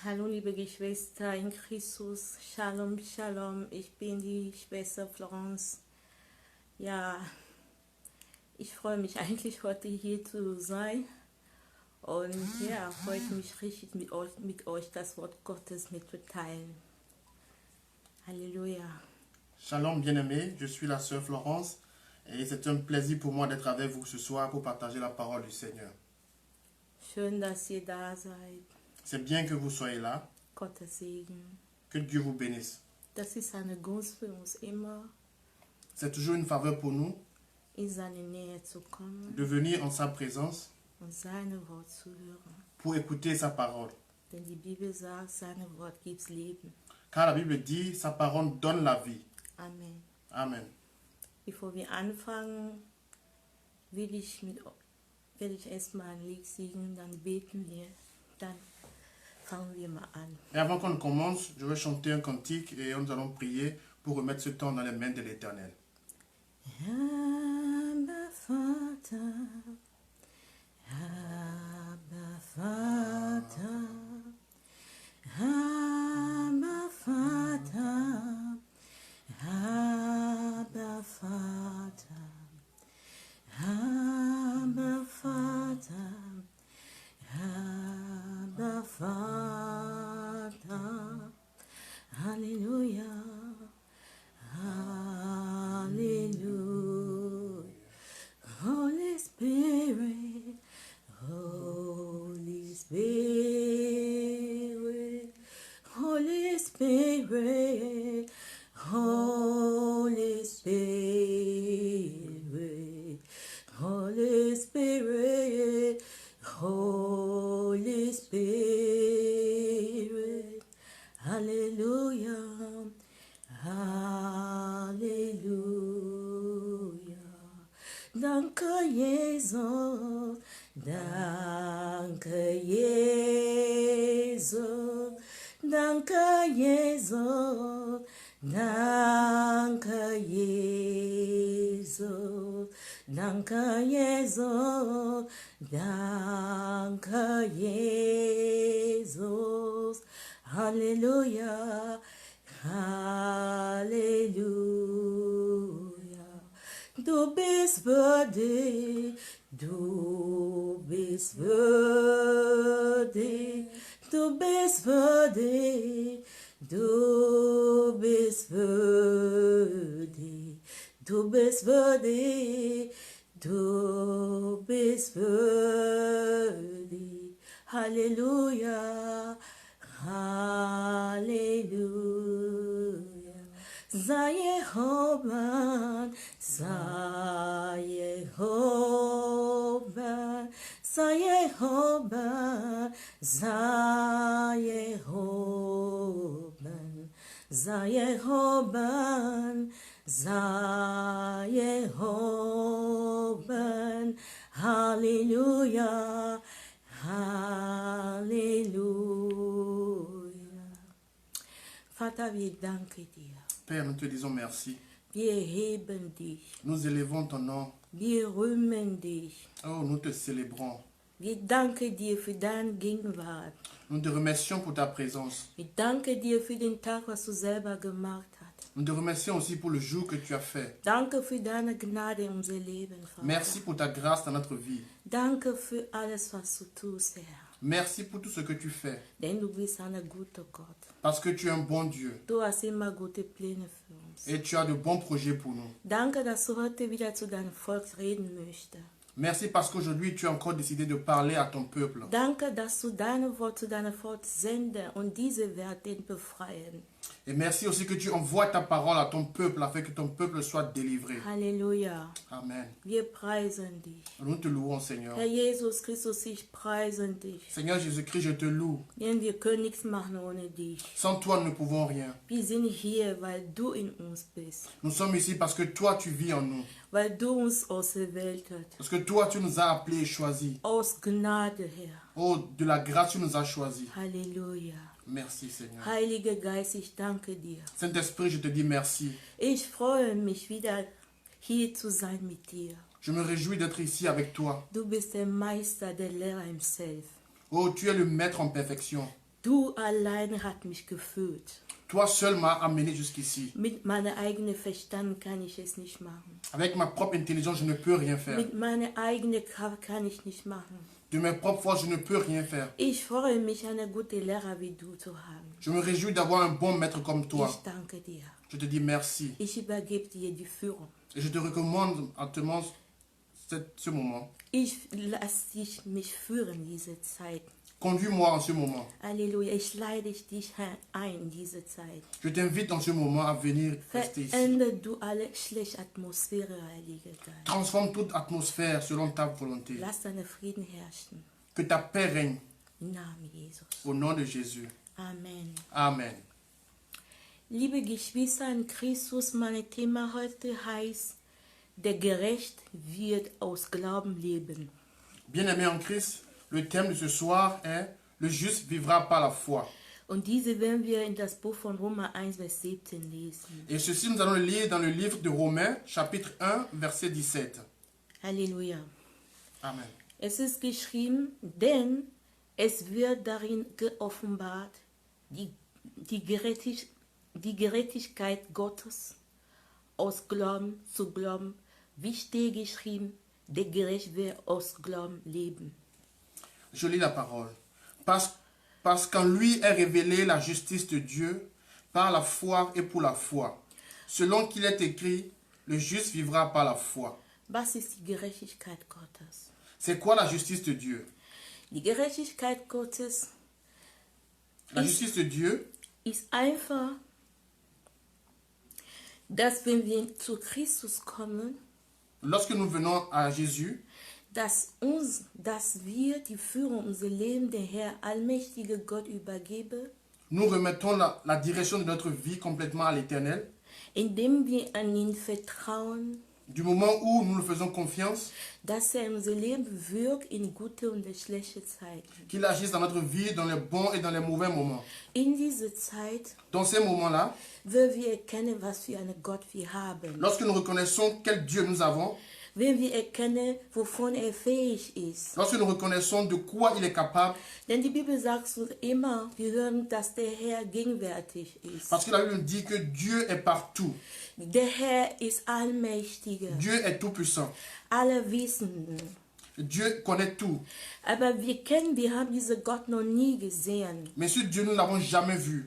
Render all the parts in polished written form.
Hallo liebe Geschwister in Christus, Shalom, Shalom, ich bin die Schwester Florence. Ja, ich freue mich eigentlich heute hier zu sein und ja, freue mich richtig mit euch das Wort Gottes mitzuteilen. Halleluja. Shalom bien-aimés, je suis la sœur Florence et c'est un plaisir pour moi d'être avec vous ce soir pour partager la parole du Seigneur. Schön, dass ihr da seid. C'est bien que vous soyez là, Gottes Segen. que Dieu vous bénisse. Das ist eine Gunst für uns immer, C'est toujours une faveur pour nous in seine Nähe zu kommen de venir en sa présence und seine Wort zu hören. pour écouter sa parole. Denn die Bibel sagt, seine Wort gibt's Leben. Car la Bible dit, sa parole donne la vie. Amen. Amen. Bevor wir anfangen, werde ich erstmal ein Lied singen, dann beten wir, dann fangen wir mal an. Et avant qu'on commence, je vais chanter un cantique et nous allons prier pour remettre ce temps dans les mains de l'Éternel. Abba Vater, Abba Vater, Abba Vater, Abba Vater, Abba Vater, Abba Vater, Halleluja, Hallelujah. Holy Spirit, Holy Spirit, Holy Spirit, Holy Spirit, Holy Spirit, Holy Spirit, Hallelujah, Halleluja. Danke Jesus, danke Jesus, danke Jesus, danke Jesus, danke Jesus, danke Jesus, Halleluja, Halleluja. Du bist würdig, du bist würdig, du bist würdig, du bist würdig, du bist würdig, du bist würdig. Halleluja, Halleluja. Sei Jehova, sei Jehova, sei Jehova, sei Jehova, sei Jehova, sei Jehova, Halleluja, Halleluja. Vater, wir danken dir. Père, nous te disons merci. Wir heben dich. Nous élevons ton nom. Wir rühmen dich. Oh, nous te célébrons. Wir danken dir für deine Gegenwart. Nous te remercions pour ta présence. Wir danken dir für den Tag, was du selber gemacht hast. Nous te remercions aussi pour le jour que tu as fait. Danke für deine Gnade in unser Leben, Vater. Merci pour ta grâce dans notre vie. Danke für alles, was du tust, Herr. Merci pour tout ce que tu fais. Denn du bist ein guter Gott. Parce que tu es un bon Dieu. Du hast immer gute Pläne für uns. Et tu as de bons projets pour nous. Danke, dass du heute wieder zu deinem Volk reden möchtest. Merci parce qu'aujourd'hui tu as encore décidé de parler à ton peuple. Danke, dass du deine Wort zu deinem Volk senden und diese werden befreien. Et merci aussi que tu envoies ta parole à ton peuple afin que ton peuple soit délivré. Halleluja. Amen. Wir preisen dich. Nous te louons, Seigneur. Herr Jesus Christus, ich preise dich. Seigneur Jésus-Christ, je te loue. Denn wir können nichts machen ohne dich. Sans toi, nous ne pouvons rien. Wir sind hier, weil du in uns bist. Nous sommes ici parce que toi, tu vis en nous. Weil du uns auserwählt hast. Parce que toi, tu nous as appelés et choisis. Aus Gnade, Herr. Oh, de la grâce, tu nous as choisis. Halleluja. Merci, Seigneur. Heiliger Geist, ich danke dir. Saint-Esprit, je te dis merci. Ich freue mich wieder hier zu sein mit dir. Je me réjouis d'être ici avec toi. Du bist der Meister, der Lehrer himself. Oh, tu es le maître en perfection. Du allein hast mich geführt. Toi seul m'as amené jusqu'ici. Mit meinem eigenen Verstand kann ich es nicht machen. Avec ma propre intelligence, je ne peux rien faire. Mit meiner eigenen Kraft kann ich nicht machen. De mes propres forces, je ne peux rien faire. Ich freue mich, eine gute Lehrer wie du zu haben. Je me réjouis d'avoir un bon maître comme toi. Ich danke dir. Je te dis merci. Ich übergebe dir die Führung. Et je te recommande entièrement ce moment. Ich lasse mich führen diese Zeit. Conduis-moi en ce moment. Halleluja, ich leite dich ein diese Zeit. Je t'invite en ce moment à venir rester ici. Verändere du alle schlechte Atmosphäre, Heiliger Geist. Transforme toute atmosphère selon ta volonté. Lass deinen Frieden herrschen. Que ta paix règne Im Namen Jesus. au nom de Jésus. Amen. Amen. Liebe Geschwister in Christus, mein Thema heute heißt, der Gerecht wird aus Glauben leben. Bien-aimés en Christ, le thème de ce soir est « Le juste vivra par la foi ». Und diese werden wir in das Buch von Römer 1, Vers 17 lesen. Et ceci, nous allons le lire dans le livre de Romains, chapitre 1, verset 17. Halleluja. Amen. Es ist geschrieben, denn es wird darin geoffenbart, die Gerechtigkeit Gottes aus Glauben zu Glauben, wie steht geschrieben, der Gerecht wird aus Glauben leben. Je lis la parole. Parce qu'en lui est révélée la justice de Dieu par la foi et pour la foi. Selon qu'il est écrit, le juste vivra par la foi. Was ist die Gerechtigkeit Gottes? C'est quoi la justice de Dieu? Die Gerechtigkeit Gottes La justice de Dieu, ist einfach, dass wenn wir zu Christus kommen, lorsque nous venons à Jésus, dass wir die Führung unser Leben der Herr allmächtige Gott übergeben, nous remettons la direction de notre vie complètement à l'Éternel. indem wir an ihn vertrauen, Du moment où nous nous faisons confiance, dass er in unser Leben wirkt in gute und schlechte Zeiten. qu'il agisse dans notre vie, dans les bons et dans les mauvais moments. In dieser Zeit, Dans ces moments-là, wenn wir erkennen, was für einen Gott wir haben, lorsque nous reconnaissons quel Dieu nous avons, wenn wir erkennen, wovon er fähig ist. lorsque nous reconnaissons de quoi il est capable, Denn die Bibel sagt uns immer, wir hören, dass der Herr gegenwärtig ist. parce que la Bible nous dit que Dieu est partout. Der Herr ist allmächtiger, Dieu est tout-puissant. allerwissend. Dieu connaît tout. Aber wir haben diesen Gott noch nie gesehen. Mais ce Dieu, nous ne l'avons jamais vu.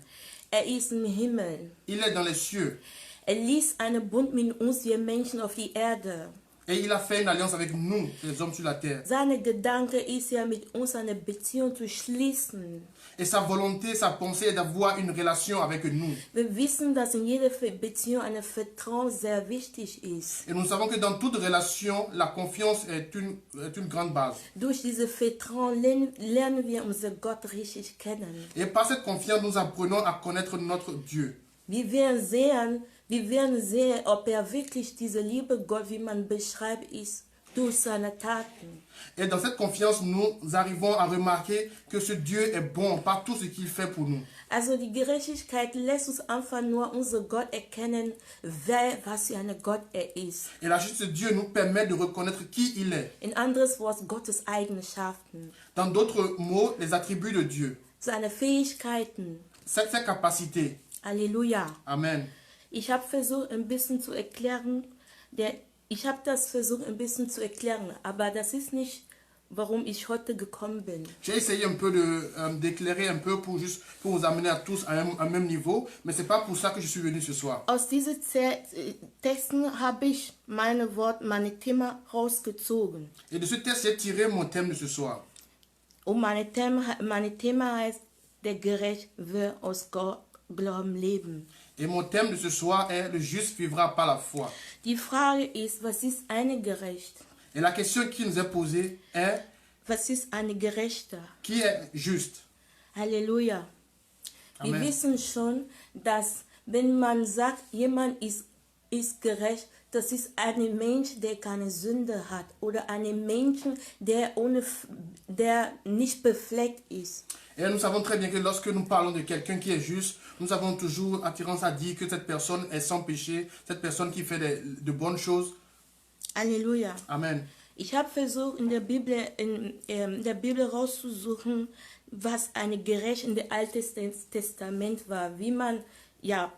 Er ist im Himmel. Il est dans les cieux. Er ließ einen Bund mit uns, wir Menschen auf die Erde. Et il a fait une alliance avec nous, les hommes sur la terre. Seine Gedanke ist ja, mit uns eine Beziehung zu schließen. Et sa volonté, sa pensée est d'avoir une relation avec nous. Wir wissen, dass in jeder Beziehung ein Vertrauen sehr wichtig ist. Et nous savons que dans toute relation, la confiance est une grande base. Durch dieses Vertrauen lernen wir unseren Gott richtig kennen. Et par cette confiance, nous apprenons à connaître notre Dieu. Wir werden sehen, ob wirklich diese liebe Gott, wie man beschreibt, ist durch seine Taten. Et dans cette confiance, nous arrivons à remarquer que ce Dieu est bon par tout ce qu'il fait pour nous. Also die Gerechtigkeit lässt uns einfach nur unser Gott erkennen, was für ein Gott er ist. Et la justice de Dieu nous permet de reconnaître qui il est. In anderes Wort, Gottes Eigenschaften, Dans d'autres mots, les attributs de Dieu. seine Fähigkeiten. Ses capacités. Halleluja. Amen. Ich habe versucht, ein bisschen zu erklären, aber das ist nicht, warum ich heute gekommen bin. J'ai essayé un peu d'éclairer un peu pour vous amener à tous à un même niveau, mais c'est pas pour ça que je suis venu ce soir. Aus diesen Texten habe ich meine Thema rausgezogen. Et de ce texte, j'ai tiré mon thème de ce soir. Und meine Thema heißt, der Gerecht wird aus Glauben leben. Et mon thème de ce soir est « Le juste vivra par la foi ». Die Frage ist, was ist eine Gerecht? Et la question qui nous est posée est Was ist eine Gerechte? « Qui est juste ?» Halleluja. Amen. Wir wissen schon, dass wenn man sagt, jemand ist gerecht, das ist ein Mensch, der keine Sünde hat oder ein Mensch, der nicht befleckt ist. Et nous savons très bien que lorsque nous parlons de quelqu'un qui est juste, nous avons toujours attirance à dire que cette personne est sans péché, cette personne qui fait de bonnes choses. Halleluja. Amen. Ich habe versucht, in der Bibel rauszusuchen, was ein Gerecht in dem Alten Testament war, wie man, ja,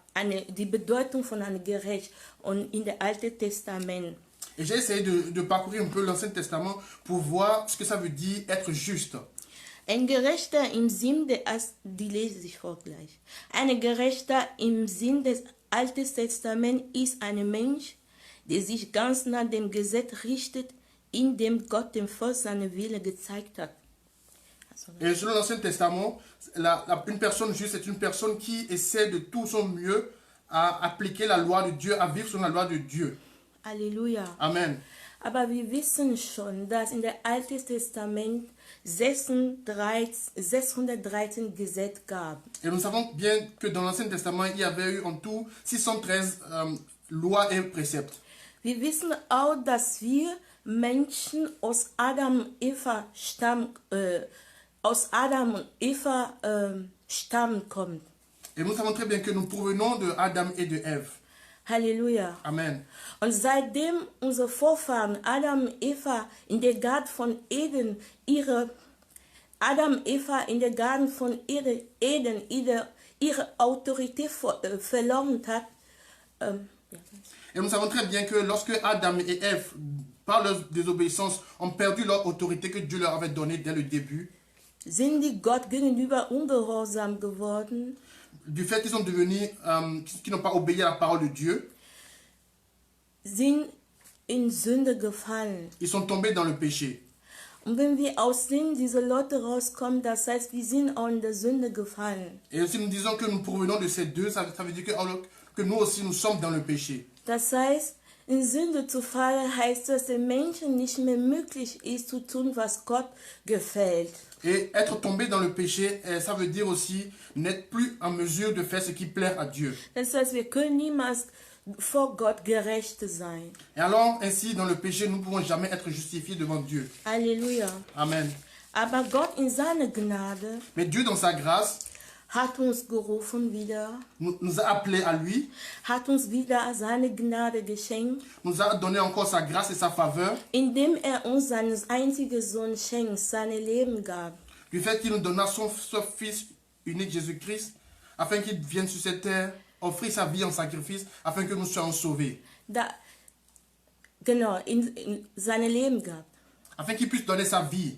die Bedeutung von einem Gerecht und in dem Alten Testament. Et j'ai essayé de parcourir un peu l'Ancien Testament pour voir ce que ça veut dire être juste. Ein Gerechter im Sinn die lese ich vor gleich. Ein Gerechter im Sinn des Alten Testaments ist ein Mensch, der sich ganz nach dem Gesetz richtet, in dem Gott dem Volk seinen Wille gezeigt hat. Et selon l'Ancien Testament, une personne juste est une personne qui essaie de tout son mieux à appliquer la loi de Dieu, à vivre selon la loi de Dieu. Halleluja. Amen. Aber wir wissen schon, dass in der Alten Testament 613 Gesetze gab. Et nous savons bien que dans l'Ancien Testament, il y avait eu en tout 613 lois et préceptes. Wir wissen auch, dass wir Menschen aus Adam und Eva Stamm kommen. Et nous savons très bien que nous provenons de Adam et de Ève. Halleluja. Amen. Und seitdem unsere Vorfahren Adam und Eva in der Garten von Eden ihre Autorität verloren hat, Et nous savons très bien que lorsque Adam et Ève, par leur désobéissance, ont perdu leur autorité que Dieu leur avait donnée dès le début, sind die Gott gegenüber ungehorsam geworden, du fait qu'ils sont devenus, qu'ils n'ont pas obéi à la parole de Dieu, sind in Sünde gefallen. ils sont tombés dans le péché. Und wenn wir aus Sinn diese Leute rauskommen, das heißt, wir sind auch in der Sünde gefallen. Et si nous disons que nous provenons de ces deux, ça veut dire que nous aussi, nous sommes dans le péché. Das heißt, in Sünde zu fallen, heißt, dass den Menschen nicht mehr möglich ist, zu tun, was Gott gefällt. Et être tombé dans le péché, ça veut dire aussi n'être plus en mesure de faire ce qui plaît à Dieu. Das heißt, wir können niemals vor Gott gerecht sein. Et alors, ainsi, dans le péché, nous ne pouvons jamais être justifiés devant Dieu. Halleluja. Amen. Aber Gott in seiner Gnade Mais Dieu, dans sa grâce, hat uns gerufen wieder, nous a appelés à lui, hat uns wieder seine Gnade geschenkt, nous a donné encore sa grâce et sa faveur, indem uns seinen einzigen Sohn schenkt, sein Leben gab. du fait qu'il nous donna son Fils unique Jésus-Christ, afin qu'il vienne sur cette terre, offrir sa vie en sacrifice, afin que nous soyons sauvés. Genau, in sein Leben gab. Afin qu'il puisse donner sa vie.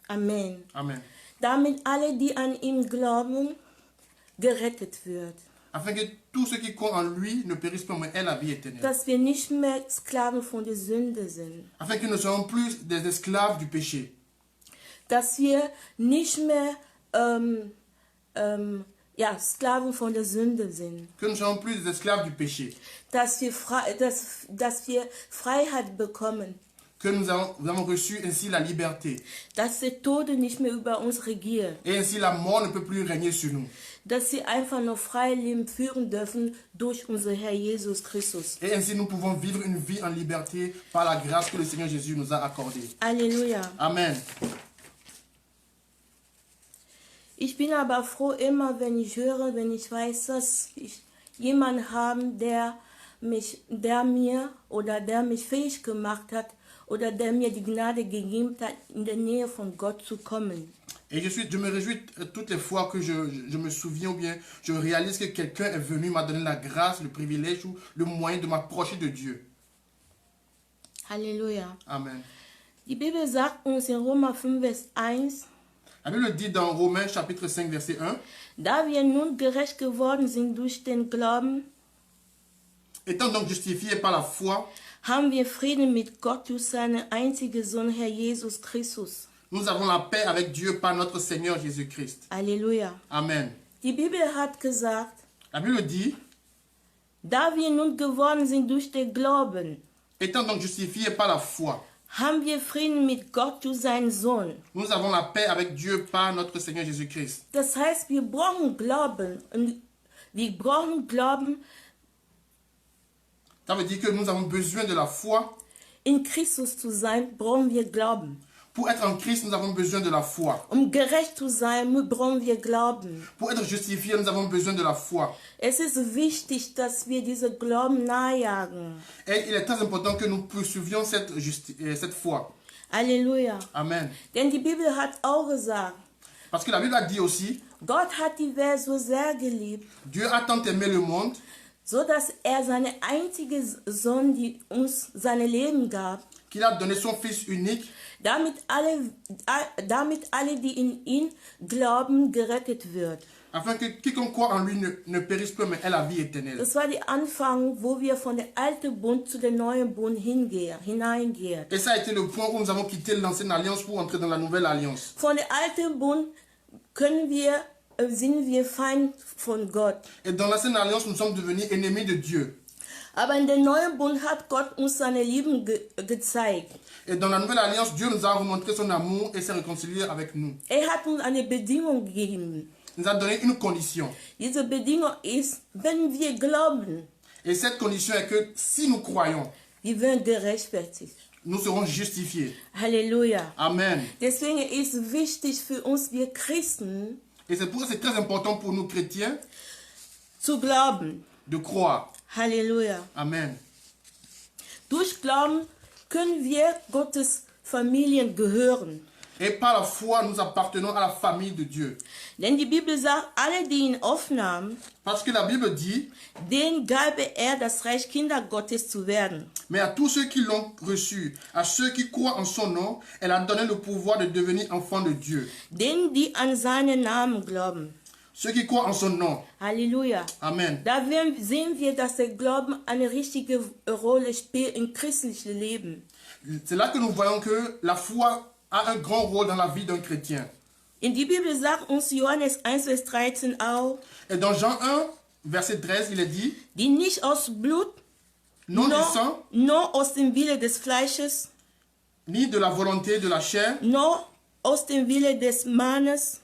Amen. Amen. Damit alle, die an ihn glauben, gerettet wird. Afin que tous ceux qui croient en lui ne périssent pas, mais aient la vie éternelle. Dass wir nicht mehr Sklaven von der Sünde sind. Afin que nous ne soyons plus des esclaves du péché. Dass wir nicht mehr Sklaven von der Sünde sind. Que nous ne soyons plus des esclaves du péché. Dass wir Freiheit bekommen. Que nous avons reçu ainsi la liberté. Dass der Tod nicht mehr über uns regiert. Et ainsi la mort ne peut plus régner sur nous. Dass sie einfach nur freie Leben führen dürfen durch unseren Herr Jesus Christus. Et ainsi nous pouvons vivre une vie en liberté par la grâce que le Seigneur Jésus nous a accordée. Alléluia. Amen. Ich bin aber froh immer, wenn ich höre, wenn ich weiß, dass ich jemanden habe, der mich fähig gemacht hat oder der mir die Gnade gegeben hat, in der Nähe von Gott zu kommen. Et je me réjouis toutes les fois que je me souviens ou bien je réalise que quelqu'un est venu, m'a donné la grâce, le privilège ou le moyen de m'approcher de Dieu. Halleluja. Amen. Die Bibel sagt uns in Römer 5, Vers 1, La Bible dit dans Romains chapitre 5 verset 1, da wir nun gerecht geworden sind durch den Glauben, étant donc justifiés par la foi, haben wir Frieden mit Gott durch seinen einzigen Sohn, Herr Jesus Christus. nous avons la paix avec Dieu par notre Seigneur Jésus-Christ. Halleluja. Amen. Die Bibel hat gesagt, La Bible dit, da wir nun geworden sind durch den Glauben, étant donc justifiés par la foi, haben wir Frieden mit Gott durch seinen Sohn. nous avons la paix avec Dieu par notre Seigneur Jésus-Christ. Das heißt, wir brauchen Glauben. Und wir brauchen Glauben. Ça veut dire que nous avons besoin de la foi. In Christus zu sein, brauchen wir Glauben. Pour être en Christ, nous avons besoin de la foi. Gerecht zu sein, brauchen wir Glauben. Pour être justifiés, nous avons besoin de la foi. Es ist wichtig, dass wir diese Glauben nachjagen. Et il est très important que nous poursuivions cette foi. Halleluja. Amen. Denn die Bibel hat auch gesagt, Parce que la Bible a dit aussi, Gott hat die Welt so sehr geliebt, Dieu a tant aimé le monde, so dass er seine einzige Sohn, die uns sein Leben gab, qu'il a donné son Fils unique, damit alle, die in ihn glauben, gerettet wird. afin que quiconque croit en lui ne périsse pas, mais ait la vie éternelle. Das war der Anfang, wo wir von dem alten Bund zu dem neuen Bund hineingehen. Et ça a été le point où nous avons quitté l'ancienne alliance pour entrer dans la nouvelle alliance. Von dem alten Bund sind wir Feind von Gott. Et dans l'ancienne alliance, nous sommes devenus ennemis de Dieu. Aber in dem neuen Bund hat Gott uns seine Liebe gezeigt. Et dans la nouvelle alliance, Dieu nous a remontré son amour et s'est réconcilié avec nous. Er hat uns eine Bedingung gegeben. Il nous a donné une condition. Diese Bedingung ist, wenn wir glauben, Et cette condition est que si nous croyons, wir werden gerechtfertigt. nous serons justifiés. Halleluja. Amen. Deswegen ist wichtig für uns, wir Christen, Et c'est pour ça que c'est très important pour nous chrétiens zu glauben. de croire. Halleluja. Amen. Durch Glauben können wir Gottes Familien gehören. Et par la foi, nous appartenons à la famille de Dieu. Denn die Bibel sagt, alle, die ihn aufnahmen, Parce que la Bible dit, denen gab er das Recht, Kinder Gottes zu werden. mais à tous ceux qui l'ont reçu, à ceux qui croient en son nom, elle a donné le pouvoir de devenir enfants de Dieu. Denen, die an seinen Namen glauben. Ceux qui croient en son nom. Halleluja. Amen. Da sehen wir, dass der Glauben eine richtige Rolle spielt im christlichen Leben. C'est là que nous voyons que la foi a un grand rôle dans la vie d'un chrétien. In die Bibel sagt uns Johannes 1, Vers 13 auch, Et dans Jean 1, verset 13, il est dit, die nicht aus Blut, non du sang, noch aus dem Wille des Fleisches, ni de la volonté de la chair, noch aus dem Wille des Mannes,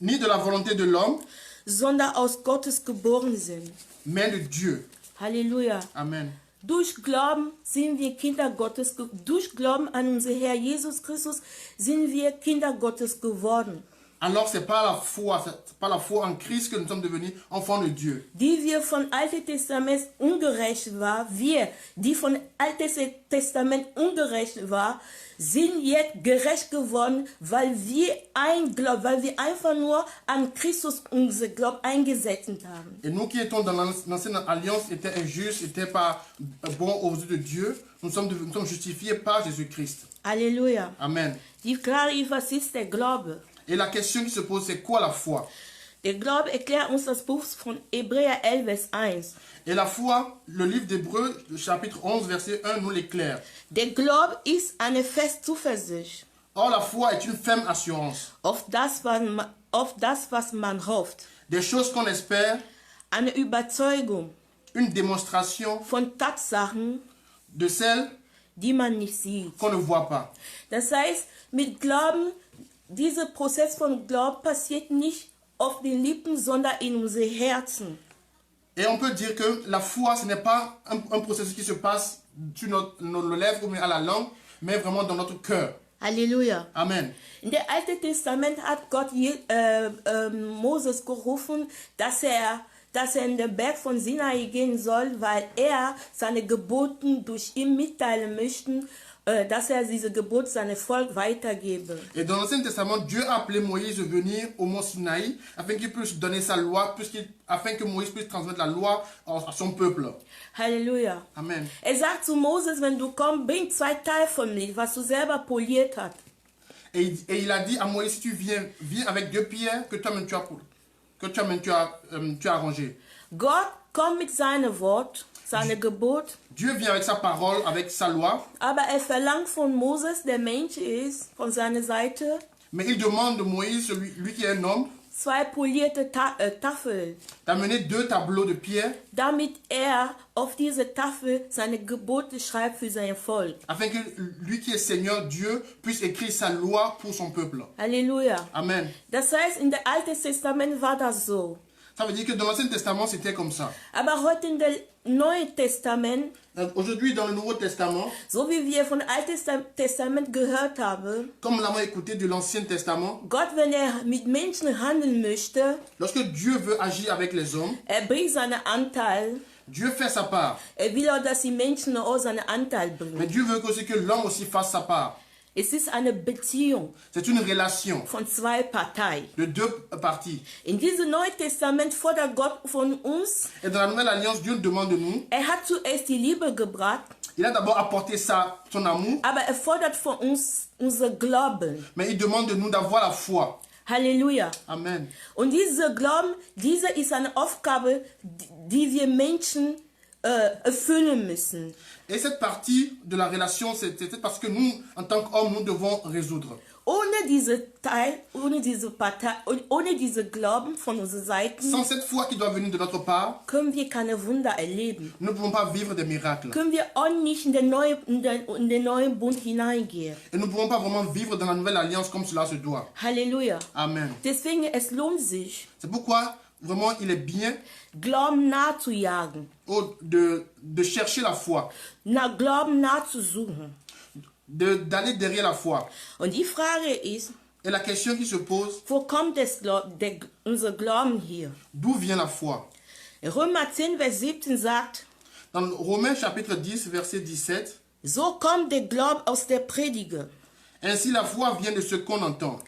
ni de la volonté de l'homme, sondern aus Gottes geboren sind. mais de Dieu. Halleluja. Amen. Durch Glauben sind wir Kinder Gottes, durch Glauben an unseren Herr Jesus Christus sind wir Kinder Gottes geworden. Alors c'est par la foi en Christ que nous sommes devenus enfants de Dieu. Die wir von Alten Testament ungerecht waren, wir, die von Alten Testament ungerecht waren, sind jetzt gerecht geworden, weil wir einfach nur an Christus unser Glauben eingesetzt haben. Et nous qui étions dans l'ancienne alliance étaient injustes, n'étaient pas bons aux yeux de Dieu, nous sommes justifiés par Jésus-Christ. Halleluja. Amen. Die Frage ist, was ist der Glaube? Et la question qui se pose, c'est quoi la foi? Der Glaube erklärt uns das Buch von Hebräer 11, Vers 1. Et la foi, le livre d'Hébreux, chapitre 11, verset 1, nous l'éclaire. Der Glaube ist eine feste Zuversicht Or, la foi est une ferme assurance. auf das, was man hofft. Des choses qu'on espère, Eine Überzeugung une démonstration von Tatsachen, de celles die man nicht sieht. qu'on ne voit pas. Das heißt, mit Glauben, dieser Prozess von Glauben passiert nicht auf den Lippen, sondern in unseren Herzen. Et on peut dire que la foi, ce n'est pas un processus qui se passe sur nos lèvres ou à la langue, mais vraiment dans notre cœur. Halleluja. Amen. In der Alten Testament hat Gott Moses gerufen, dass er in den Berg von Sinai gehen soll, weil er seine Gebote durch ihn mitteilen möchte, dass er diese Gebote seinem Volk weitergebe. Et dans l'Ancien Testament, Dieu a appelé Moïse de venir au mont Sinaï afin qu'il puisse donner sa loi, afin que Moïse puisse transmettre la loi à son peuple. Halleluja. Amen. Er sagt zu Moses, wenn du kommst, bring 2 Teile von Milch, was du selber poliert hast. Et il a dit à Moïse, si tu viens avec 2 pierres que toi-même tu as arrangées. Gott kommt mit seinem Wort, seinem Gebot, Dieu vient avec sa parole, avec sa loi, aber er verlangt von Moses, der Mensch ist, von seiner Seite, mais il demande de Moïse, lui qui est un homme, 2 polierte Tafeln, d'amener 2 tableaux de pierre damit er auf diese Tafel seine Gebote schreibt für sein Volk. afin que lui qui est Seigneur Dieu puisse écrire sa loi pour son peuple. Halleluja. Amen. Das heißt, in der Alten Testament war das so. Ça veut dire que dans l'Ancien Testament, c'était comme ça. Aber heute in der Neuen Testament, Aujourd'hui, dans le Nouveau Testament, so wie wir von Alten Testament gehört haben, comme nous l'avons écouté de l'Ancien Testament, Gott, wenn mit Menschen handeln möchte, lorsque Dieu veut agir avec les hommes, bringt seinen Anteil. Dieu fait sa part. Will auch, dass die Menschen auch seinen Anteil bringen. Mais Dieu veut aussi que l'homme aussi fasse sa part. Es ist eine Beziehung C'est une relation von zwei Parteien. de deux parties. In diesem Neuen Testament fordert Gott von uns, Et dans la Nouvelle Alliance, Dieu demande de nous, hat zuerst die Liebe gebracht, il a d'abord apporté son amour, aber fordert von uns unser Glauben. mais il demande de nous d'avoir la foi. Halleluja. Amen. Und dieser Glauben, diese ist eine Aufgabe, die wir Menschen erfüllen müssen. Et cette partie de la relation, c'est parce que nous, en tant qu'hommes, nous devons résoudre. Ohne diesen Teil, ohne diese Partei, ohne diesen Glauben von unserer Seite, Sans cette foi qui doit venir de notre part, können wir keine Wunder erleben. nous ne pouvons pas vivre des miracles. Können wir auch nicht in den neuen Bund hineingehen. Et nous ne pouvons pas vraiment vivre dans la Nouvelle Alliance comme cela se doit. Halleluja. Amen. Deswegen, es lohnt sich, C'est pourquoi, vraiment, il est bien Glauben nachzujagen, de chercher la foi, nach Glauben nachzusuchen. d'aller derrière la foi. Und die Frage ist, Et la question qui se pose, wo kommt unser Glauben hier? d'où vient la foi? Römer 10, Vers 17 sagt, Dans Romains chapitre 10, verset 17, so kommt der Glaube aus der Predige. ainsi la foi vient de ce qu'on entend.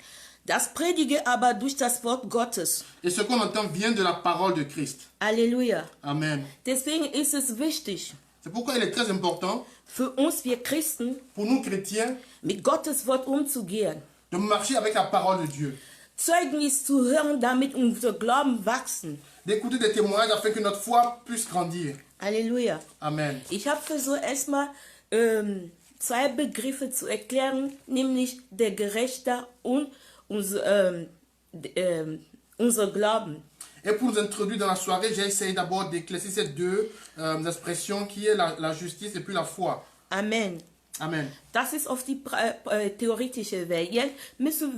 Das Predige aber durch das Wort Gottes. Et ce qu'on entend vient de la parole de Christ. Halleluja. Amen. Deswegen ist es wichtig, C'est pourquoi il est très important für uns, wir Christen, pour nous chrétiens mit Gottes Wort umzugehen. de marcher avec la parole de Dieu. Zeugnis zu hören, damit unser Glauben wachsen. D'écouter des témoignages afin que notre foi puisse grandir. Halleluja. Amen. Ich habe versucht, erstmal zwei Begriffe zu erklären, nämlich der Gerechte und unser Glauben. Et pour nous introduire dans la soirée, j'ai essayé d'abord d'éclaircir ces deux expressions qui est la justice et puis la foi. Amen. Amen. Das ist auf die theoretische Welt. Jetzt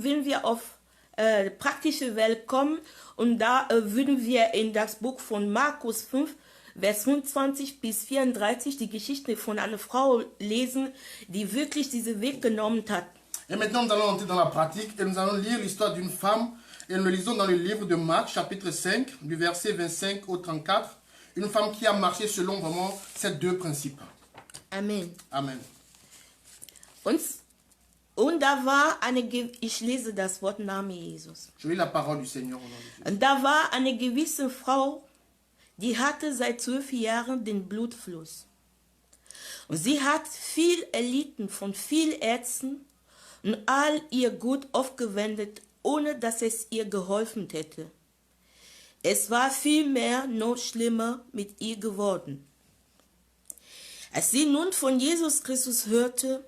wenn wir auf praktische Welt kommen und da würden wir in das Buch von Markus 5, Vers 25 bis 34 die Geschichte von einer Frau lesen, die wirklich diesen Weg genommen hat. Et maintenant, nous allons entrer dans la pratique et nous allons lire l'histoire d'une femme. Et nous le lisons dans le livre de Marc, chapitre 5, du verset 25 au 34. Une femme qui a marché selon vraiment ces deux principes. Amen. Amen. Und da war ich lese das Wort Name Jesus. Je lis la parole du Seigneur au nom de Jésus. Und da war eine gewisse Frau, die hatte seit 12 Jahren den Blutfluss. Und sie hat viel erlitten von vielen Ärzten und all ihr Gut aufgewendet, ohne dass es ihr geholfen hätte. Es war vielmehr noch schlimmer mit ihr geworden. Als sie nun von Jesus Christus hörte,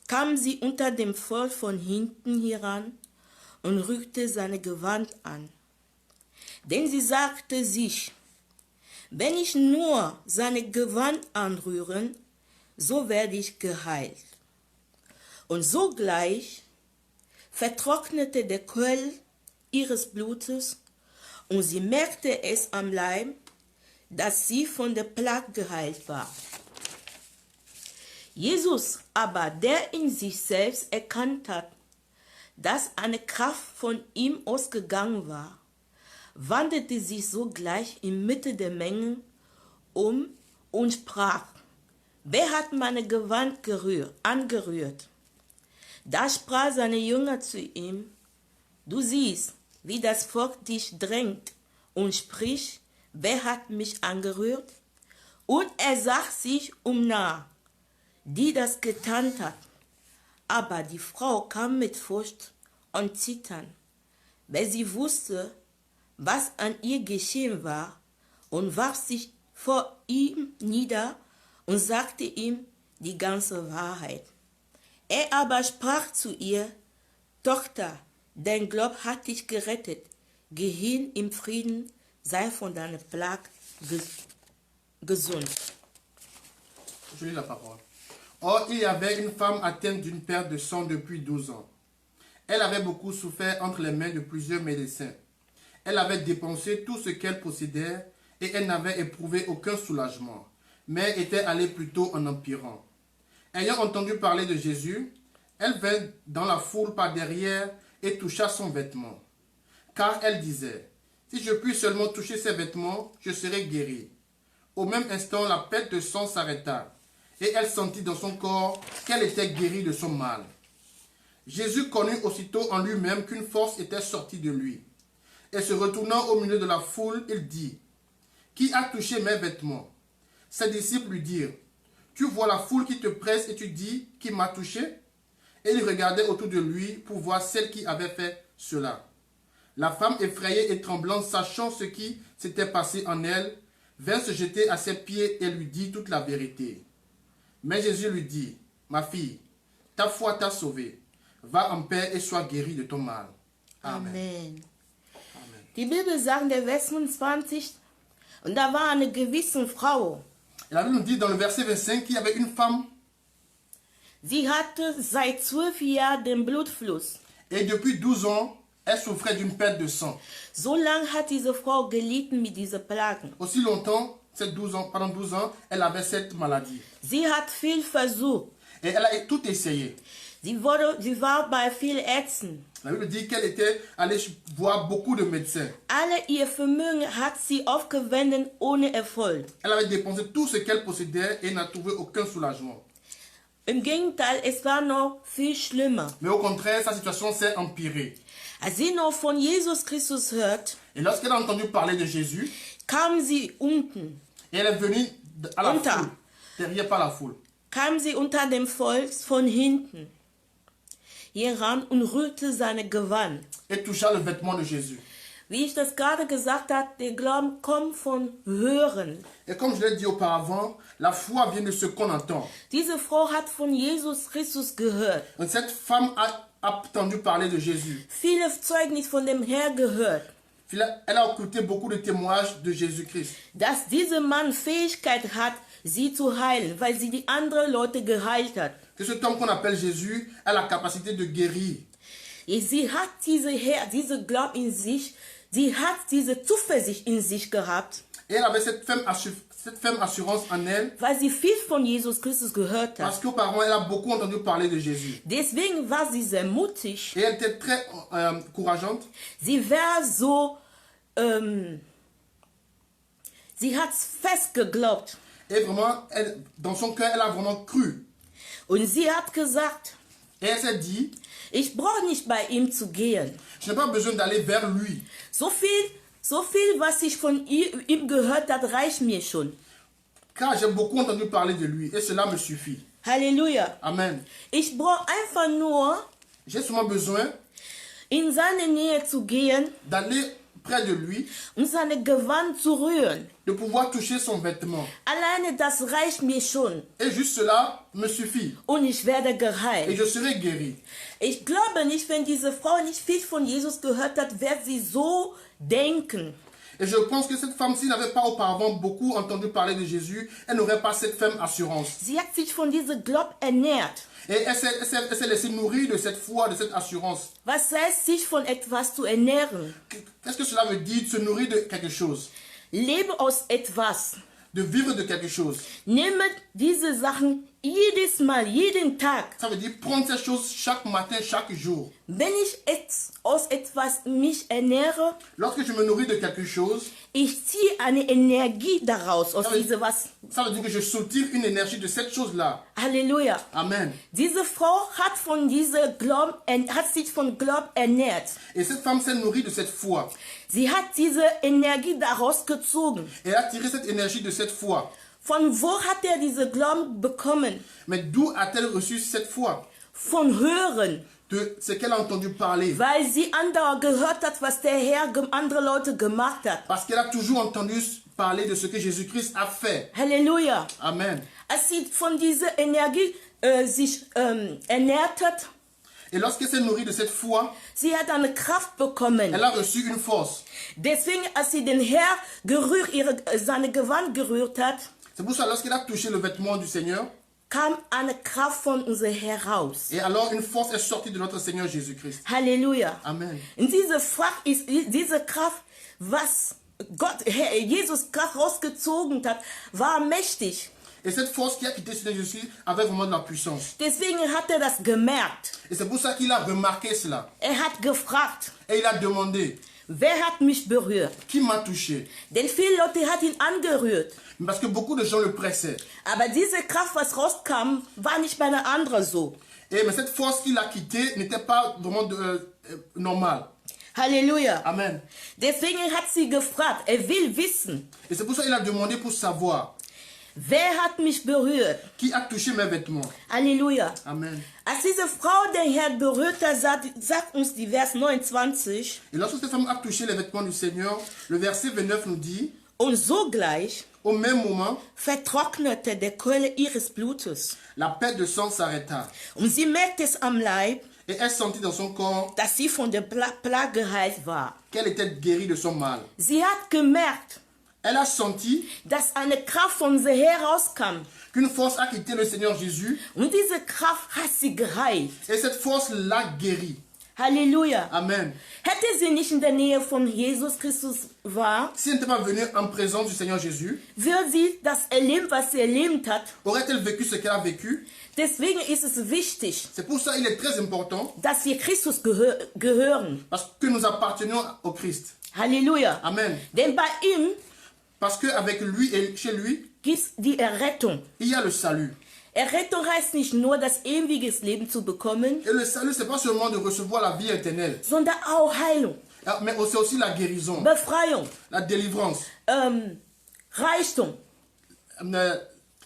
kam sie unter dem Volk von hinten heran und rückte seine Gewand an. Denn sie sagte sich, wenn ich nur seine Gewand anrühren, so werde ich geheilt. Und sogleich vertrocknete der Quell ihres Blutes und sie merkte es am Leib, dass sie von der Plage geheilt war. Jesus aber, der in sich selbst erkannt hat, dass eine Kraft von ihm ausgegangen war, wandte sich sogleich inmitten der Menge um und sprach, wer hat meine Gewand angerührt? Da sprach seine Jünger zu ihm, du siehst, wie das Volk dich drängt und spricht, wer hat mich angerührt? Und er sah sich umnah, die das getan hat. Aber die Frau kam mit Furcht und Zittern, weil sie wusste, was an ihr geschehen war, und warf sich vor ihm nieder und sagte ihm die ganze Wahrheit. Er aber sprach zu ihr, Tochter, dein Glaube hat dich gerettet. Geh hin im Frieden, sei von deiner Plage gesund. Je lis la parole. Or, il y avait une femme atteinte d'une perte de sang depuis 12 ans. Elle avait beaucoup souffert entre les mains de plusieurs médecins. Elle avait dépensé tout ce qu'elle possédait et elle n'avait éprouvé aucun soulagement, mais était allée plutôt en empirant. Ayant entendu parler de Jésus, elle vint dans la foule par derrière et toucha son vêtement. Car elle disait, si je puis seulement toucher ses vêtements, je serai guérie. Au même instant, la perte de sang s'arrêta, et elle sentit dans son corps qu'elle était guérie de son mal. Jésus connut aussitôt en lui-même qu'une force était sortie de lui. Et se retournant au milieu de la foule, il dit, « Qui a touché mes vêtements ?» Ses disciples lui dirent, « Tu vois la foule qui te presse et tu dis, « Qui m'a touché ?» Et il regardait autour de lui pour voir celle qui avait fait cela. La femme effrayée et tremblante, sachant ce qui s'était passé en elle, vint se jeter à ses pieds et lui dit toute la vérité. Mais Jésus lui dit, « Ma fille, ta foi t'a sauvée. Va en paix et sois guérie de ton mal. » Amen. Amen. Die Bibel sagt in der Vers 25, und da war eine gewisse Frau. Et la Bible nous dit dans le verset 25 qu'il y avait une femme Sie hatte seit 12 Jahren den Blutfluss. et depuis 12 ans, elle souffrait d'une perte de sang. So lange hat diese Frau gelitten mit diesen Plagen. Aussi longtemps, pendant 12 ans, elle avait cette maladie. Sie hat viel versucht. Et elle a tout essayé. Sie war bei vielen Ärzten. La Bible dit qu'elle était allée voir beaucoup de médecins. Alle ihr Vermögen hat sie aufgewendet ohne Erfolg. Elle avait dépensé tout ce qu'elle possédait et n'a trouvé aucun soulagement. Im Gegenteil, es war noch viel schlimmer. Mais au contraire, sa situation s'est empirée. Als sie noch von Jesus Christus hört, Et lorsqu'elle a entendu parler de Jésus, kam sie unten. et elle est venue à la Unter. foule, derrière par la foule. Kam sie unter dem Volk von hinten heran und rührte seine Gewand. Et toucha le vêtement de Jésus. Wie ich das gerade gesagt habe, der Glauben kommt von Hören. Et comme je l'ai dit auparavant, la foi vient de ce qu'on entend. Diese Frau hat von Jesus Christus gehört. Et cette femme a entendu parler de Jésus. Viele Zeugnis von dem Herrn gehört. Elle a écouté beaucoup de témoignages de Jésus-Christ. Dass dieser Mann Fähigkeit hat, sie zu heilen, weil sie die anderen Leute geheilt hat. Que cet homme qu'on appelle Jésus a la capacité de guérir. Sie hat diese Glauben in sich, sie hat diese Zuversicht in sich gehabt, Et elle avait cette ferme assurance en elle, weil sie viel von Jesus Christus gehört parce hat. qu'auparavant, elle a beaucoup entendu parler de Jésus. Deswegen war sie sehr mutig. Et elle était très courageante. Sie war so, sie hat fest geglaubt. Et vraiment, dans son cœur, elle a vraiment cru. Und sie hat gesagt, Et elle s'est dit, ich brauche nicht bei ihm zu gehen. je n'ai pas besoin d'aller vers lui. So viel, was ich von ihm gehört habe, reicht mir schon. Car j'ai beaucoup entendu parler de lui. Et cela me suffit. Halleluja. Amen. Ich brauche einfach nur, J'ai seulement besoin in seine Nähe zu gehen, d'aller près de lui, seine Gewand zu rühren. de pouvoir toucher son vêtement. Alleine das reicht mir schon. Et juste cela me suffit. Und ich werde Et geheilt. je serai guéri. Ich glaube nicht, wenn diese Frau nicht viel von Jesus gehört hat, wird sie so denken. Et je pense que cette femme, s'il n'avait pas auparavant beaucoup entendu parler de Jésus, elle n'aurait pas cette ferme assurance. Sie hat sich von diesem Glauben ernährt. Et elle s'est laissée nourrir de cette foi, de cette assurance. Was heißt, sich von etwas zu ernähren? Qu'est-ce que cela veut dire, de se nourrir de quelque chose? Lebe aus etwas. De vivre de quelque chose. Nehme diese Sachen jedes Mal, jeden Tag. Ça veut dire prendre ces choses chaque matin, chaque jour. Wenn ich aus etwas mich ernähre, Lorsque je me nourris de quelque chose, ich ziehe eine Energie daraus, aus Aber- diesem was. ça veut dire que je soutire une énergie de cette chose-là. Halleluja. Amen. Diese Frau hat von diesem Glauben, hat sich von Glauben ernährt. Et cette femme s'est nourrie de cette foi. Sie hat diese Energie daraus gezogen. Et elle a tiré cette énergie de cette foi. Von wo hat er diese Glauben bekommen? Mais d'où a-t-elle reçu cette foi? Von Hören. De ce qu'elle a entendu parler. Weil sie andauernd gehört hat, was der Herr andere Leute gemacht hat. Parce qu'elle a toujours entendu parler de ce que Jésus-Christ a fait. Halleluja. Amen. Als sie von dieser Energie sich ernährt hat, Et lorsqu'elle s'est nourrie de cette foi, sie hat eine Kraft bekommen. elle a reçu une force. Deswegen, als sie den Herr seine Gewand gerührt hat, C'est pour ça, lorsqu'elle a touché le vêtement du Seigneur, kam eine Kraft von unserem Herr raus. Et alors une force est sortie de notre Seigneur Jésus-Christ. Halleluja. Amen. Und diese Kraft, was Gott, Herr Jesus Kraft rausgezogen hat, war mächtig. Et cette force qui a quitté Seigneur Jésus avait vraiment de la puissance. Deswegen hat er das gemerkt. Et c'est pour ça qu'il a remarqué cela. Er hat gefragt, Et il a demandé, wer hat mich berührt? qui m'a touché? Denn viele Leute hat ihn angerührt. Parce que beaucoup de gens le pressaient. Aber diese Kraft, was rauskam, war nicht bei einer anderen so. Et mais cette force qu'il a quittée n'était pas vraiment normale. Halleluja. Amen. Deswegen hat sie gefragt, er will wissen, Et c'est pour ça qu'il a demandé pour savoir wer hat mich berührt? qui a touché mes vêtements. Halleluja. Amen. Als diese Frau den Herrn berührt hat, sagt uns die Vers 29, Et lorsque cette femme a touché les vêtements du Seigneur, le verset 29 nous dit, und sogleich au même moment, vertrocknete der Quelle ihres Blutes. la perte de sang s'arrêta. Und sie merkte es am Leib, Et elle sentit dans son corps dass sie von der Plage geheilt war. qu'elle était guérie de son mal. Sie hat gemerkt, Elle a senti dass eine Kraft von sie herauskam. qu'une force a quitté le Seigneur Jésus Und diese Kraft hat sie geheilt. et cette force l'a guérie. Halleluja. Amen. Hätte sie nicht in der Nähe von Jesus Christus war, Si elle n'était pas venue en présence du Seigneur Jésus, würde sie das erleben, was sie erlebt hat. aurait-elle vécu ce qu'elle a vécu? Deswegen ist es wichtig, C'est pour ça qu'il est très important dass wir Christus gehören. parce que nous appartenons au Christ. Halleluja. Amen. Denn bei ihm Parce qu'avec lui et chez lui, gibt es die Errettung. il y a le salut. Errettung heißt nicht nur, das ewige Leben zu bekommen, Et le salut, c'est pas seulement de recevoir la vie éternelle, sondern auch Heilung, mais c'est aussi la guérison, Befreiung, la délivrance, Reichtum.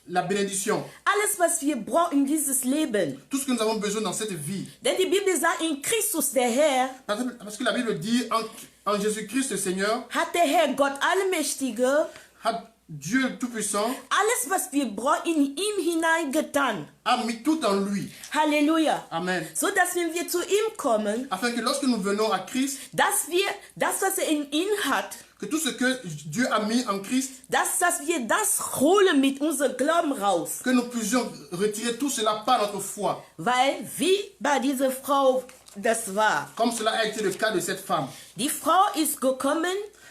la bénédiction. Alles, was wir brauchen in dieses Leben. Tout ce que nous avons besoin dans cette vie. Denn die Bibel sagt, in Christus, der Herr, Parce que la Bible dit, en Jésus-Christ le Seigneur, hat der Herr Gott Allmächtige hat Dieu Tout-Puissant, alles, was wir brauchen, in ihm hineingetan. a mis tout en lui. Halleluja. Amen. So dass wenn wir zu ihm kommen, Afin que lorsque nous venons à Christ, dass wir das, was er in ihm hat, que tout ce que Dieu a mis en Christ, dass wir das holen mit unserem Glauben raus. que nous puissions retirer tout cela par notre foi. Weil, wie bei dieser Frau das war, Comme cela a été le cas de cette femme. die Frau ist gekommen,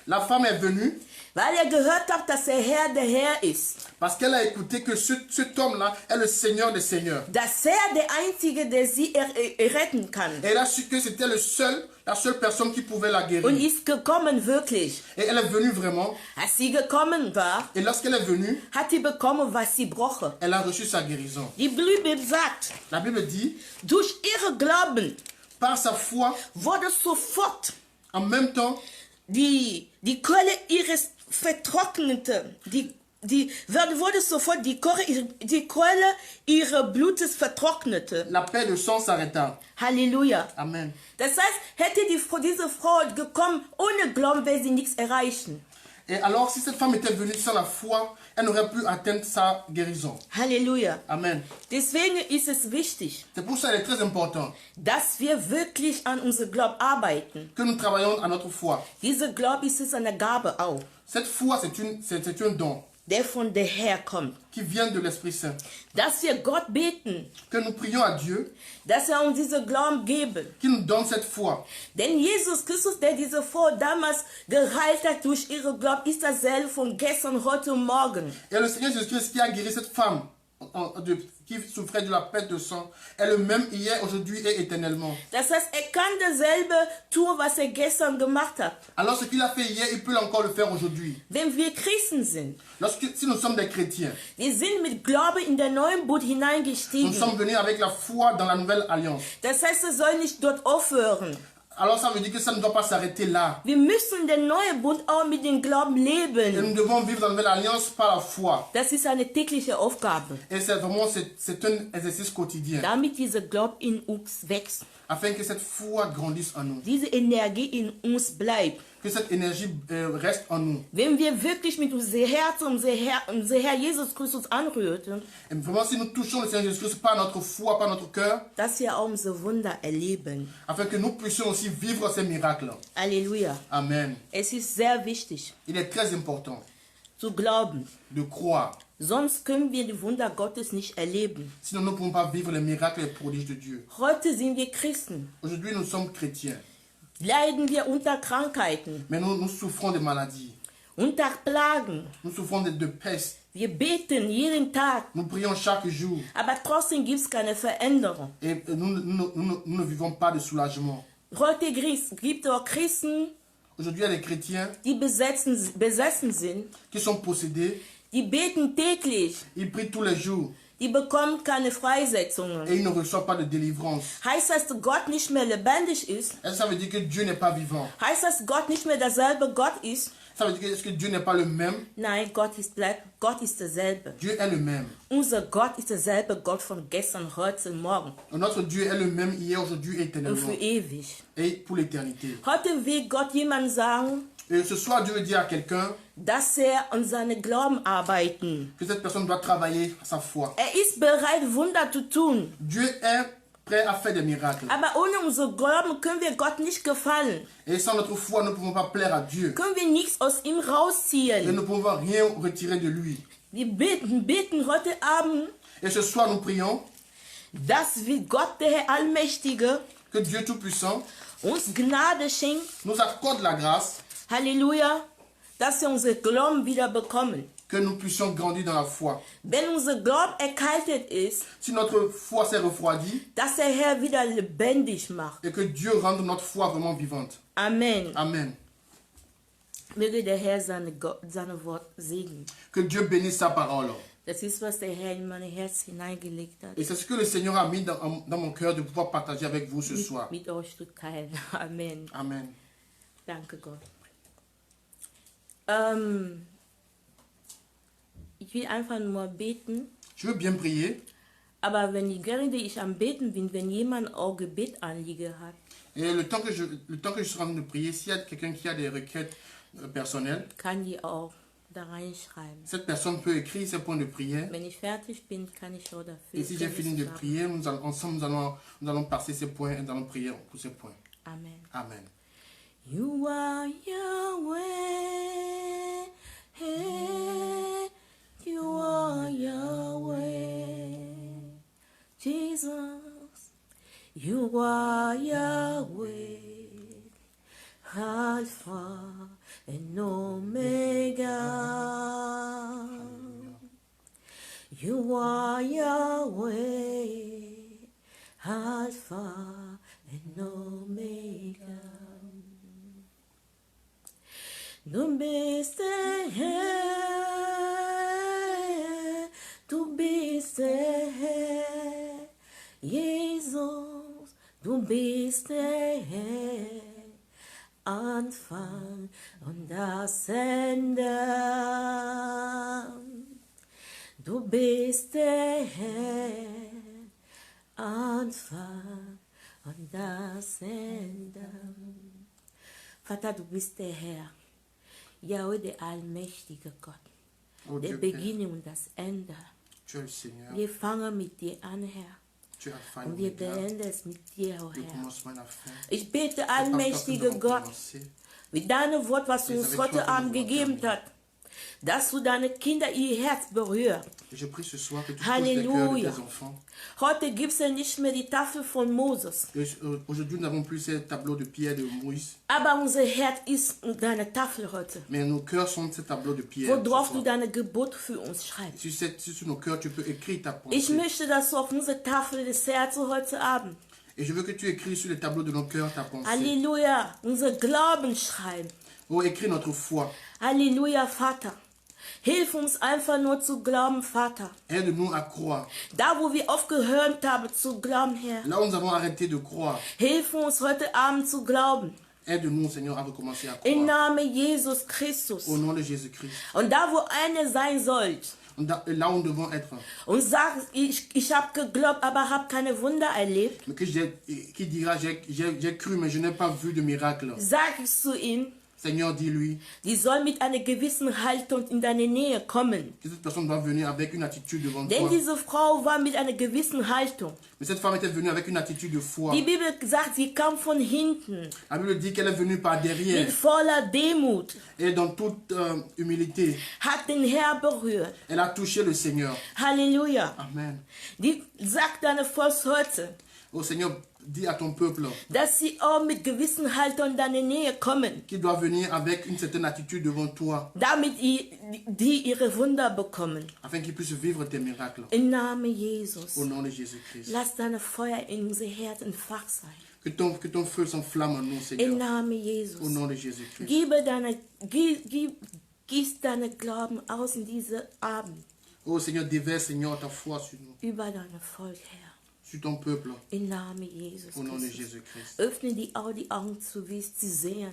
La femme est venue weil er gehört hat, dass der Herr ist. parce qu'elle a écouté que cet homme-là est le Seigneur des Seigneurs. Dass er der Einzige, der sie retten kann. Et elle a su que c'était la seule personne qui pouvait la Und guérir. ist gekommen wirklich. Et elle est venue vraiment. Als sie gekommen war, Et lorsqu'elle est venue, hat sie bekommen, was sie brauchte. elle a reçu sa guérison. Die Bibel sagt, La Bible dit, durch ihre Glauben par sa foi, wurde sofort en même temps, die Quelle ihres vertrocknete, wurde sofort die Quelle ihres Blutes vertrocknete. la paix de sang s'arrêta. Halleluja. Amen. Das heißt, hätte diese Frau gekommen, ohne Glauben wäre sie nichts erreichen. Et alors, si cette femme était venue sans la foi, elle n'aurait pu atteindre sa guérison. Halleluja. Amen. Deswegen ist es wichtig, C'est pour ça qu'il est très important dass wir wirklich an unserem Glauben arbeiten. que nous travaillons à notre foi. Dieser Glaube ist eine Gabe auch, Cette foi, c'est un don der von der Herr kommt. qui vient de l'Esprit Saint. Dass wir Gott beten, Que nous prions à Dieu, dass er uns diesen Glauben gebe. qui nous donne cette foi. Denn Jesus Christus, der diese Frau damals geheilt hat durch ihre Glauben, ist dasselbe von gestern, heute und morgen. Et le Seigneur Jésus-Christ qui a guéri cette femme qui souffrait de la perte de sang est le même hier, aujourd'hui et éternellement. Das heißt, er kann dasselbe tun, was er gestern gemacht hat. Alors ce qu'il a fait hier, il peut encore le faire aujourd'hui. Wenn wir Christen sind, Si nous sommes des chrétiens, wir sind mit Glauben in den neuen Bund nous hineingestiegen. sommes venus avec la foi dans la nouvelle alliance. Das heißt, es soll nicht dort aufhören. Alors ça veut dire que ça ne doit pas s'arrêter là. Wir müssen den neuen Bund auch mit dem Glauben Et leben. nous devons vivre dans la nouvelle alliance par la foi. Das ist eine tägliche Aufgabe, Et c'est vraiment c'est un exercice quotidien. damit dieser Glaube in uns wächst, Afin que cette foi grandisse en nous. diese Energie in uns bleibt. Que cette énergie reste en nous. Wenn wir wirklich mit unserem Herzen unser Herr Jesus Christus anrührten, Et vraiment si nous touchons le Seigneur Jésus-Christ par notre foi, par notre cœur, dass wir auch unsere Wunder erleben. afin que nous puissions aussi vivre ces miracles. Halleluja. Amen. Es ist sehr wichtig, Il est très important zu glauben, de croire Sonst können wir die Wunder Gottes nicht erleben. Sinon, nous ne pouvons pas vivre les miracles et les prodiges de Dieu. Heute sind wir Christen. Aujourd'hui, nous sommes chrétiens. Leiden wir unter Krankheiten, Mais nous souffrons de maladies. unter Plagen. Nous souffrons de peste. Wir beten jeden Tag, Nous prions chaque jour. aber trotzdem gibt es keine Veränderung. Et nous ne vivons pas de soulagement. Heute gibt es auch Christen, Aujourd'hui, il y a des chrétiens die besessen sind. qui sont possédés. Die beten täglich. Ils prient tous les jours. Die bekommen keine Et Freisetzungen. ils ne reçoivent pas de délivrance. Heißt das, dass Gott nicht mehr lebendig ist? Est-ce que ça veut dire que Dieu n'est pas vivant? Heißt das, dass Gott nicht mehr derselbe Gott ist? Ça veut dire que, est-ce que Dieu n'est pas le même? Nein, Gott ist derselbe. Dieu est le même. Unser Gott ist derselbe Gott von gestern, heute und morgen Et notre Dieu est le même hier, aujourd'hui et und éternellement. für ewig. Et pour l'éternité. Heute will Gott jemand sagen, Et ce soir, Dieu veut dire à quelqu'un dass an seinem Glauben arbeiten. que cette personne doit travailler à sa foi. Ist bereit, Wunder zu tun. Dieu est prêt à faire des miracles. Aber ohne unser Glauben können wir Gott nicht gefallen. Et sans notre foi, nous ne pouvons pas plaire à Dieu. Können wir nichts aus ihm Et rausziehen. nous ne pouvons rien retirer de lui. Wir beten heute Abend, Et ce soir, nous prions dass wir Gott, der Herr Allmächtige, que Dieu Tout-Puissant uns Gnade schenkt. nous accorde la grâce, Halleluja. Dass wir unser Glauben wieder bekommen. que nous puissions grandir dans la foi. Wenn unser Glauben erkaltet ist, Si notre foi s'est refroidie, dass der Herr wieder lebendig macht. et que Dieu rende notre foi vraiment vivante. Amen. Amen. Möge der Herr seine Wort segnen. Que Dieu bénisse sa parole. Das ist, was der Herr in mein Herz hineingelegt hat, Et c'est ce que le Seigneur a mis dans mon cœur de pouvoir partager avec vous ce soir. mit euch zu teilen. Amen. Amen. Danke Gott. Ich will einfach nur beten, Je veux bien prier. aber während ich am Beten bin, wenn jemand auch Gebetanliegen hat, Et le temps que je suis en train de prier, s'il y a quelqu'un qui a des requêtes personnelles, kann die auch da reinschreiben. cette personne peut écrire ses points de prière. Wenn ich fertig bin, kann ich auch dafür. Et si j'ai fini de prier, ensemble nous allons passer ces points et nous allons prier pour ces points. Amen. Amen. You are Yahweh. You are Yahweh. Jesus. You are Yahweh. Alpha and Omega. You are Yahweh. Alpha and Omega. Du bist der Herr, du bist der Herr, Jesus, du bist der Herr, Anfang und das Ende. Du bist der Herr, Anfang und das Ende. Vater, du bist der Herr. Yahweh, der allmächtige Gott, Oh der Dieu, Beginn und das Ende. tu es le Seigneur. Wir fangen mit dir an, Herr, Tu es Alpha et und wir Omega. beenden es mit dir, oh Le Herr. commencement et la fin. Ich bete, C'est par toi que nous allmächtiger avons Gott, commencé. mit deinem Wort, was du uns heute Abend gegeben hast, dass du deine Kinder ihr Herz berührst. Et je prie ce soir que tu touches les cœurs de Halleluja. tes enfants. Heute gibt es ja nicht mehr die Tafel von Moses, Et aujourd'hui, nous n'avons plus ces tableaux de pierre de Moïse, aber unser Herz ist deine Tafel heute, mais nos cœurs sont ces tableaux de pierre. worauf ce du soir. deine Gebot für uns schreibst. Sur nos cœurs, tu peux écrire ta Ich pensée. möchte, dass du auf unsere Tafel des Herzens heute Abend, Et je veux que tu écris sur les tableaux de nos cœurs ta pensée. Halleluja, unser Glauben schreiben. Oh, écris notre foi. Halleluja, Vater. Hilf uns einfach nur zu glauben, Vater. Aide-nous à croire. Da, wo wir aufgehört haben zu glauben, Herr. Là où nous avons arrêté de croire, Hilf uns heute Abend zu glauben. aide-nous, Seigneur, à recommencer à Im croire. Namen Jesus Christus. Au nom de Jésus-Christ. Und da, wo einer sein sollte Et là où nous devons être. und sagt, ich habe geglaubt, aber habe keine Wunder erlebt, Mais qui dira, j'ai cru, mais je n'ai pas vu de miracle. sag ich zu ihm, Seigneur, dis-lui Die soll mit einer gewissen Haltung in deine Nähe kommen. que cette personne doit venir avec une attitude devant Denn toi. diese Frau war mit einer gewissen Haltung. Mais cette femme était venue avec une attitude de foi. Die Bibel sagt, sie kam von hinten La Bible dit qu'elle est venue par derrière mit voller Demut, et dans toute humilité. hat den Herr berührt. Elle a touché le Seigneur. Halleluja. Amen. Die sagt deine Volk heute, Oh Seigneur, dis à ton peuple dass sie auch mit gewissen Haltung in deine Nähe kommen, qu'il doit venir avec une certaine attitude devant toi damit die ihre Wunder bekommen. afin qu'ils puissent vivre tes miracles. Im Namen Jesus. Au nom de Jésus-Christ. Lass deine Feuer in unser Herz entfacht sein. Que ton feu s'enflamme en nous, Im Seigneur. Namen Au Jesus. nom de Jésus-Christ. Gieß deine Glauben aus in diese Abend Oh Seigneur, déverse, Seigneur, ta foi sur nous, über dein Volk, Herr. sur ton peuple. Im Namen Jesus Au nom de Christus. Jésus-Christ. Öffne die Augen zu sehen,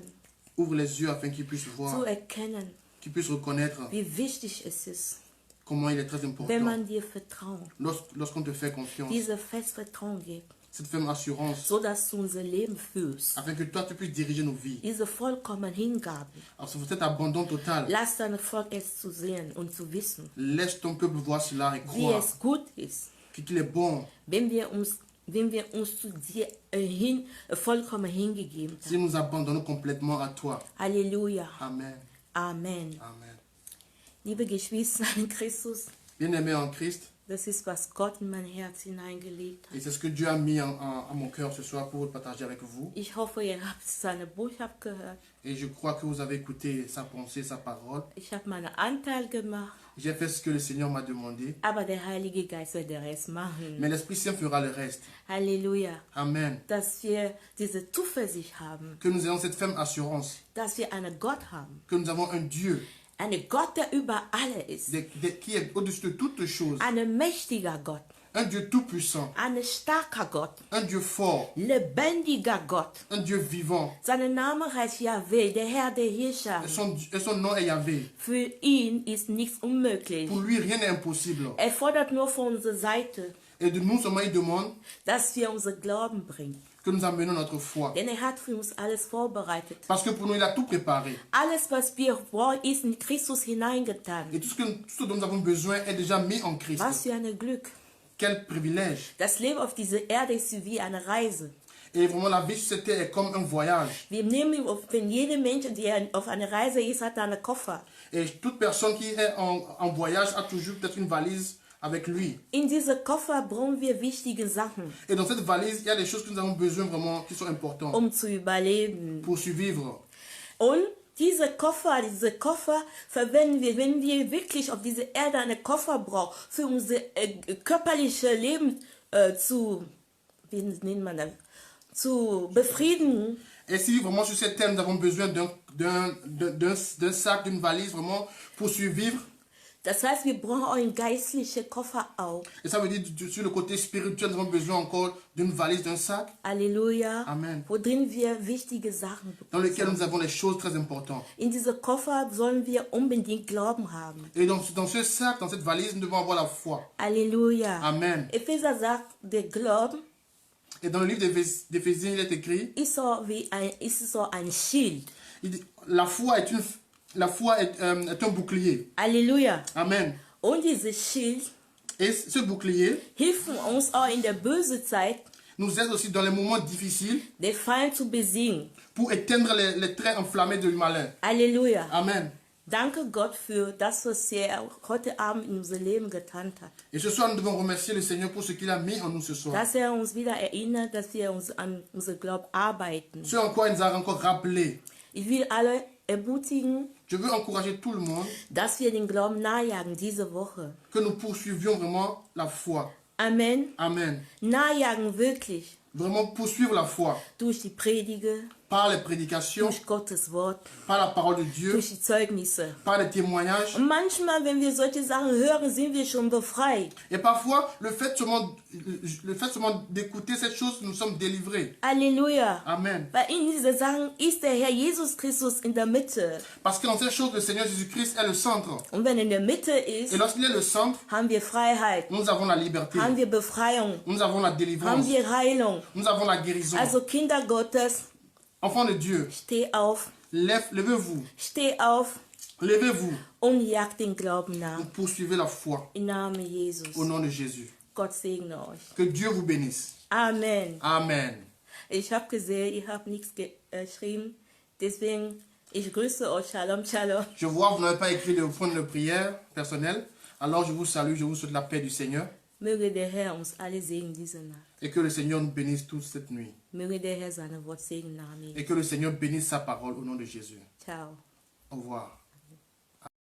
Ouvre les yeux afin qu'ils puissent zu voir, erkennen, qu'ils puissent reconnaître wie wichtig es ist, comment il est très wenn important. man dir Vertrauen, Lorsqu'on te fait confiance, diese Festvertrauen gibt, cette ferme assurance, so dass du unser Leben fühlst. afin que toi tu puisses diriger nos vies. Diese vollkommene Hingabe. Alors, sur cet abandon total, Lass dein Volk es zu sehen und zu wissen, laisse ton peuple voir cela et wie croire es gut ist, qu'il est bon wenn wir uns zu dir vollkommen hingegeben si haben. nous abandonnons complètement à toi. Halleluja. Amen. Amen. Amen. Liebe Geschwister in Christus, Bien-aimé en Christ, das ist, was Gott in mein Herz hineingelegt hat. et c'est ce que Dieu a mis à mon cœur ce soir pour partager avec vous. Ich hoffe, ihr habt seine Botschaft gehört. Et je crois que vous avez écouté sa pensée, sa parole. Ich habe meinen Anteil gemacht, J'ai fait ce que le Seigneur m'a demandé. aber der Heilige Geist wird den Rest machen. Mais l'Esprit Saint fera le reste. Halleluja. Amen. Dass wir diese Zuversicht haben, Que nous ayons cette ferme assurance. dass wir einen Gott haben. Que nous avons un Dieu Einen Gott, der über alle ist. qui est au-dessus de toutes choses. Ein mächtiger Gott. Un Dieu tout-puissant. Ein starker Gott. Un Dieu fort. Lebendiger Gott. Un Dieu vivant. Sein Name heißt Yahweh, der Herr der Herrscher. Et son nom est Yahvé. Für ihn ist nichts unmöglich. Pour lui, rien n'est impossible. Er fordert nur von unserer Seite, Et de nous seulement, il demande dass wir unser Glauben bringen. que nous amenons notre foi. Denn er hat für uns alles vorbereitet. Parce que pour nous, il a tout préparé. Alles, was wir wollen, ist in Christus hineingetan. Et tout ce dont nous avons besoin est déjà mis en Christ. Was für ein Glück. Quel privilège. Das Leben auf dieser Erde ist wie eine Reise. Et vraiment, la vie sur cette terre est comme un voyage. Wir nehmen, wenn jeder Mensch, der auf einer Reise ist, hat einen Koffer. Et toute personne qui est en voyage a toujours peut-être une valise avec lui. In diesem Koffer brauchen wir wichtige Sachen, Et dans cette valise, il y a des choses que nous avons besoin vraiment qui sont importantes zu überleben. pour survivre. Und diese Koffer verwenden wir, wenn wir wirklich auf dieser Erde einen Koffer brauchen, für unser körperliches Leben wie nennt man das, zu befriedigen. Et si vraiment sur cette terre, nous avons besoin d'un sac, d'une valise vraiment pour survivre. Das heißt, wir brauchen auch einen geistlichen Koffer auch. Et ça veut dire sur le côté spirituel, nous avons besoin encore d'une valise, d'un sac. Halleluja. Amen. Wo drin wir wichtige Sachen Dans bekommen. lequel nous avons les choses très importantes. In diesem Koffer sollen wir unbedingt Glauben haben. Et dans ce sac, dans cette valise, nous devons avoir la foi. Halleluja. Amen. Epheser sagt, der Glauben Et dans le livre d'Éphésiens, il est écrit, ist so ein Schild. il dit, la foi est un bouclier. Halleluja. Amen. Und dieses Schild Et ce bouclier hilft uns auch in der bösen Zeit, nous aide aussi dans les moments difficiles den Feind zu besiegen. pour éteindre les traits enflammés du malin. Halleluja. Amen. Danke Gott für das, was er heute Abend in unser Leben getan hat. Et ce soir, nous devons remercier le Seigneur pour ce qu'il a mis en nous ce soir. Dass er uns wieder erinnert, dass wir uns an unser Glauben arbeiten. Ce en quoi il nous a encore rappelé. Ich will alle ermutigen, Je veux encourager tout le monde dass wir den Glauben nachjagen diese Woche. que nous poursuivions vraiment la foi. Amen. Amen. Nachjagen wirklich. Vraiment poursuivre la foi Durch die Predige, par les prédications, durch Gottes Wort, par la parole de Dieu, durch die Zeugnisse. par les témoignages. Und manchmal, wenn wir solche Sachen hören, sind wir schon befreit. Et parfois, le fait seulement d'écouter cette chose, nous sommes délivrés. Halleluja. Amen. Weil in diesen Sachen ist der Herr Jesus Christus in der Mitte. Parce que dans cette chose, le Seigneur Jésus-Christ est le centre. Und wenn er in der Mitte Et ist, lorsqu'il est le centre, haben wir Freiheit, nous avons la liberté. haben wir Befreiung, Nous avons la haben délivrance. wir Heilung. Nous avons la guérison. Also Kinder Gottes, Enfants de Dieu, Steh auf, levez-vous, steh auf levez-vous, und jag den Glauben nach. vous poursuivez la foi Im Namen Jesus. au nom de Jésus. Gott segne euch. Que Dieu vous bénisse. Amen. Amen. Ich habe gesehen, ihr habt nichts geschrieben. Deswegen, ich grüße euch. Shalom, shalom. Je vois, vous n'avez pas écrit de point de prière personnelle. Alors je vous salue, je vous souhaite la paix du Seigneur. Möge der Herr uns alle segnen diese Nacht. Et que le Seigneur nous bénisse toute cette nuit. Möge der Herr seine Wort segnen. Amen. Et que le Seigneur bénisse sa parole au nom de Jésus. Ciao. Au revoir.